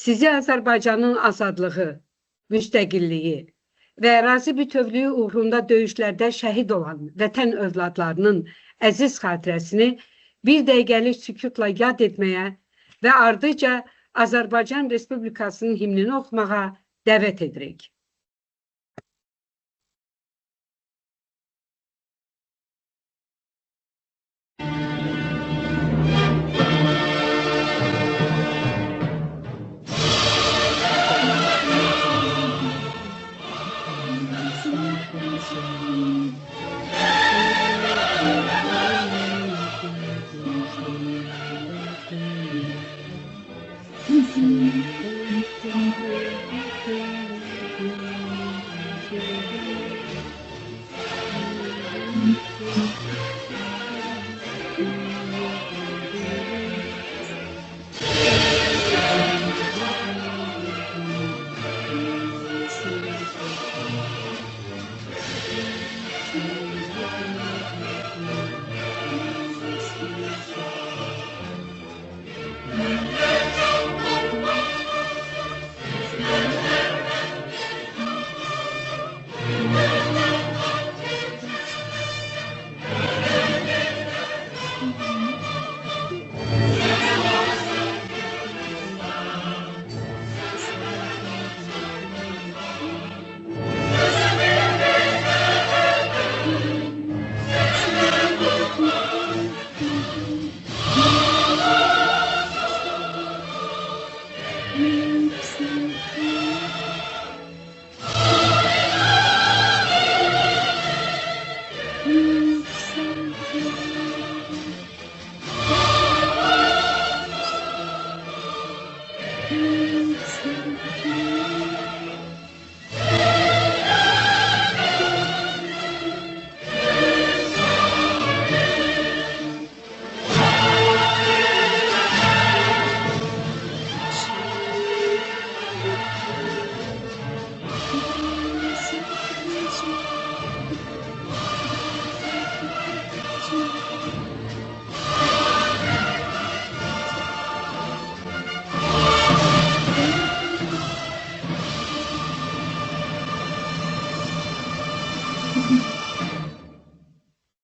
Sizi Azərbaycanın azadlığı, müstəqilliyi və ərazi bütövlüyü uğrunda döyüşlərdə şəhid olan vətən övladlarının əziz xatirəsini bir dəqiqəlik sükutla yad etməyə və ardıca Azərbaycan Respublikasının himnini oxumağa dəvət edirik.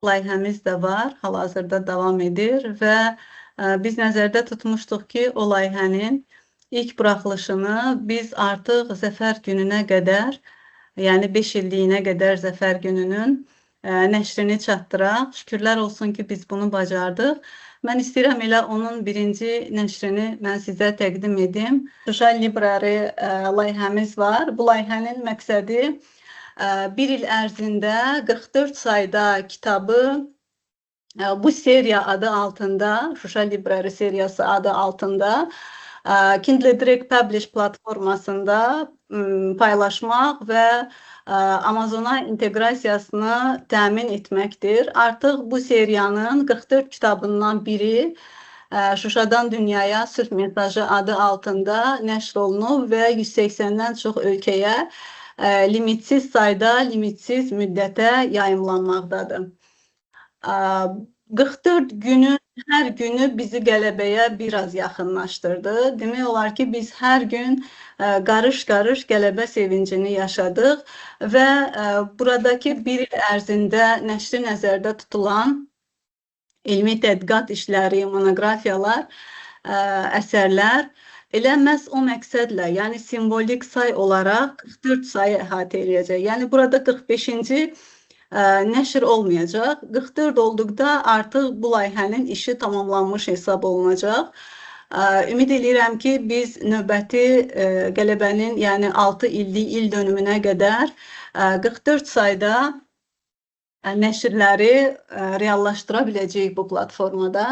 Layihəmiz də var, hal-hazırda davam edir və biz nəzərdə tutmuşduq ki, o layihənin ilk buraxılışını biz artıq Zəfər gününə qədər, yəni 5 illiyinə qədər Zəfər gününün nəşrini çatdıraq. Şükürlər olsun ki, biz bunu bacardıq. Mən istəyirəm elə onun birinci nəşrini mən sizə təqdim edim. Şuşa Library layihəmiz var. Bu layihənin məqsədi bir il ərzində 44 sayda kitabı bu seriya adı altında, Şuşa Library seriyası adı altında Kindle Direct Publish platformasında paylaşmaq və Amazona inteqrasiyasını təmin etməkdir. Artıq bu seriyanın 44 kitabından biri Şuşadan Dünyaya Sülh Mesajı adı altında nəşr olunub və 180-dən çox ölkəyə limitsiz sayda, limitsiz müddətə yayımlanmaqdadır. 44 günün hər günü bizi qələbəyə biraz yaxınlaşdırdı. Demək olar ki, biz hər gün qarış-qarış qələbə sevincini yaşadıq və buradakı bir il ərzində nəşri nəzərdə tutulan elmi tədqiqat işləri, monoqrafiyalar, əsərlər elə məhz o məqsədlə, yəni simvolik say olaraq 44 sayı əhatə edəcək. Yəni burada 45-ci nəşr olmayacaq. 44 olduqda artıq bu layihənin işi tamamlanmış hesab olunacaq. Ümid edirəm ki, biz növbəti qələbənin, yəni 6 illik il dönümünə qədər 44 sayda nəşrləri reallaşdıra biləcəyik bu platformada.